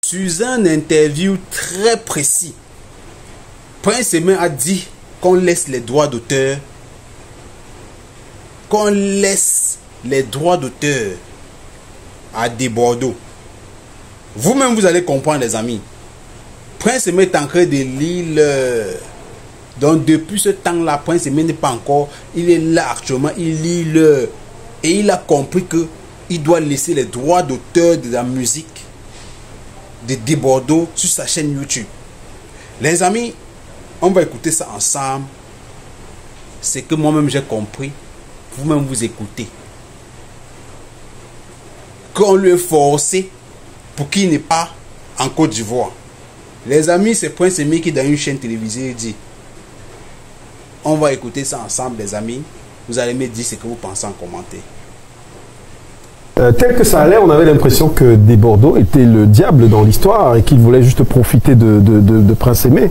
Sur un interview très précis, Prince Aimé a dit qu'on laisse les droits d'auteur, à des Bordeaux. Vous-même, vous allez comprendre, les amis. Prince Aimé est en train de lire. Donc, depuis ce temps-là, Prince Aimé n'est pas encore. Il est là actuellement, il lit le. Et il a compris que il doit laisser les droits d'auteur de la musique de Bordeaux sur sa chaîne YouTube. Les amis, on va écouter ça ensemble. C'est que moi-même j'ai compris. Vous-même vous écoutez. Qu'on lui est forcé pour qu'il n'est pas en Côte d'Ivoire. Les amis, c'est Prince Aimé qui dans une chaîne télévisée dit. On va écouter ça ensemble, les amis. Vous allez me dire ce que vous pensez en commentaire. Tel que ça allait, on avait l'impression que des Bordeaux était le diable dans l'histoire et qu'il voulait juste profiter de Prince Aimé.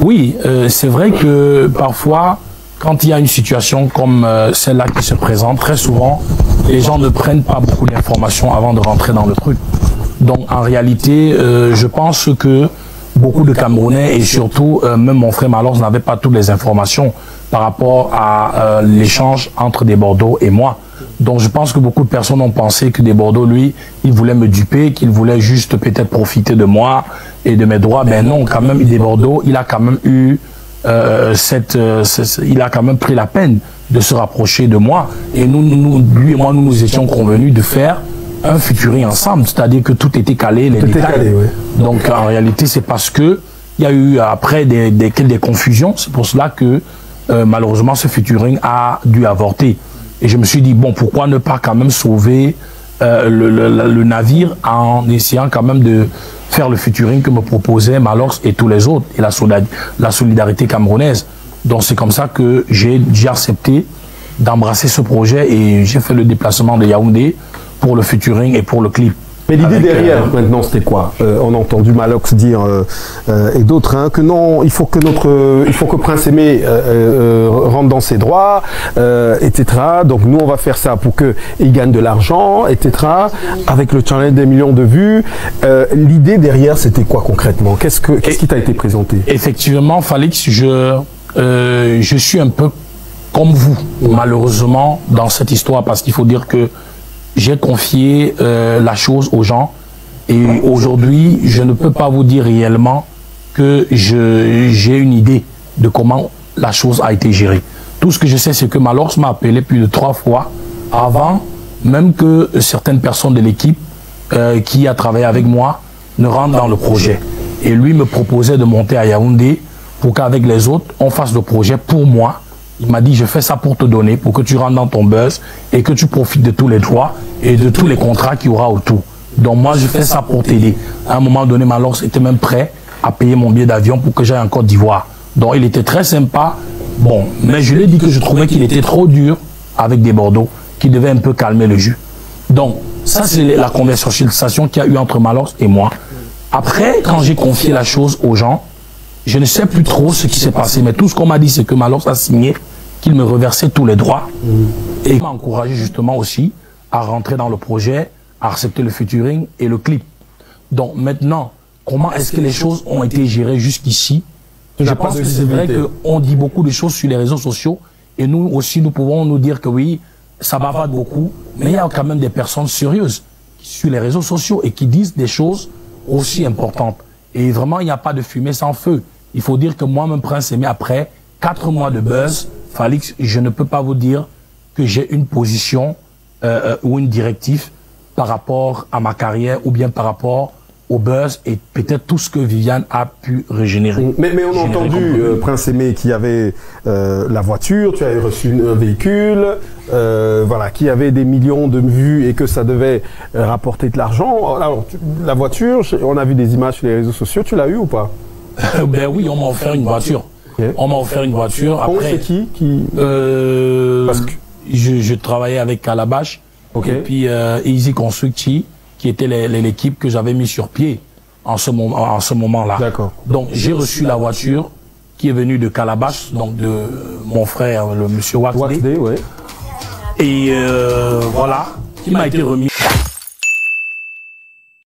Oui, c'est vrai que parfois, quand il y a une situation comme celle-là qui se présente, très souvent, les gens ne prennent pas beaucoup d'informations avant de rentrer dans le truc. Donc en réalité, je pense que beaucoup de Camerounais et surtout même mon frère Malors n'avait pas toutes les informations par rapport à l'échange entre des Bordeaux et moi. Donc je pense que beaucoup de personnes ont pensé que des Bordeaux, lui, il voulait me duper, qu'il voulait juste peut-être profiter de moi et de mes droits. Ben non, quand même, des Bordeaux, il a quand même eu il a quand même pris la peine de se rapprocher de moi. Et lui et moi, nous étions convenus de faire un featuring ensemble, c'est-à-dire que tout était calé, les détails. Ouais. Donc en réalité, c'est parce que il y a eu après des confusions. C'est pour cela que malheureusement ce featuring a dû avorter. Et je me suis dit bon, pourquoi ne pas quand même sauver le navire en essayant quand même de faire le featuring que me proposait Malors et tous les autres et la solidarité camerounaise. Donc c'est comme ça que j'ai accepté d'embrasser ce projet et j'ai fait le déplacement de Yaoundé pour le featuring et pour le clip. Mais l'idée derrière, maintenant, c'était quoi? On a entendu Malox dire, et d'autres, hein, que non, il faut que Prince Aimé rentre dans ses droits, etc. Donc nous, on va faire ça pour qu'il gagne de l'argent, etc. Avec le challenge des millions de vues. L'idée derrière, c'était quoi concrètement? Qu'est-ce qui t'a été présenté? Effectivement, Falix, je suis un peu comme vous, malheureusement, dans cette histoire, parce qu'il faut dire que j'ai confié la chose aux gens et aujourd'hui, je ne peux pas vous dire réellement que j'ai une idée de comment la chose a été gérée. Tout ce que je sais, c'est que Malors m'a appelé plus de 3 fois avant même que certaines personnes de l'équipe qui a travaillé avec moi ne rentrent dans le projet. Et lui me proposait de monter à Yaoundé pour qu'avec les autres, on fasse le projet pour moi. Il m'a dit, je fais ça pour te donner, pour que tu rentres dans ton buzz et que tu profites de tous les droits et de tous les contrats qu'il y aura autour. Donc moi, je fais ça pour t'aider. À un moment donné, Malors était même prêt à payer mon billet d'avion pour que j'aille en Côte d'Ivoire. Donc il était très sympa. Bon, mais je lui ai dit que je trouvais qu'il était trop dur avec des Bordeaux, qu'il devait un peu calmer le jus. Donc ça, c'est la conversation qu'il y a eu entre Malors et moi. Après, quand j'ai confié la chose aux gens, je ne sais plus trop ce qui s'est passé, mais tout ce qu'on m'a dit, c'est que Malors a signé qu'il me reversait tous les droits. Et il m'a encouragé justement aussi à rentrer dans le projet, à accepter le featuring et le clip. Donc maintenant, comment est-ce que les choses ont été gérées jusqu'ici? Je pense que c'est vrai qu'on dit beaucoup de choses sur les réseaux sociaux et nous aussi, nous pouvons nous dire que oui, ça bavade beaucoup, mais il y a quand même des personnes sérieuses sur les réseaux sociaux et qui disent des choses aussi importantes. Et vraiment, il n'y a pas de fumée sans feu. Il faut dire que moi-même, Prince Aimé, après 4 mois de buzz, Falix, je ne peux pas vous dire que j'ai une position ou une directive par rapport à ma carrière ou bien par rapport au buzz et peut-être tout ce que Viviane a pu régénérer. Mais on a entendu, Prince Aimé, qui avait la voiture, tu avais reçu un véhicule, voilà, qui avait des millions de vues et que ça devait rapporter de l'argent. Alors, la voiture, on a vu des images sur les réseaux sociaux, tu l'as eu ou pas? Ben oui, on m'a offert une voiture. Okay. On m'a offert une voiture. Après, c'est qui parce que je travaillais avec Calabash, okay. Et puis Easy Constructi, qui était l'équipe que j'avais mis sur pied en ce moment-là. D'accord. Donc j'ai reçu la voiture qui est venue de Calabash, donc de mon frère, le monsieur Waxday. Ouais. Et voilà, qui m'a été remis.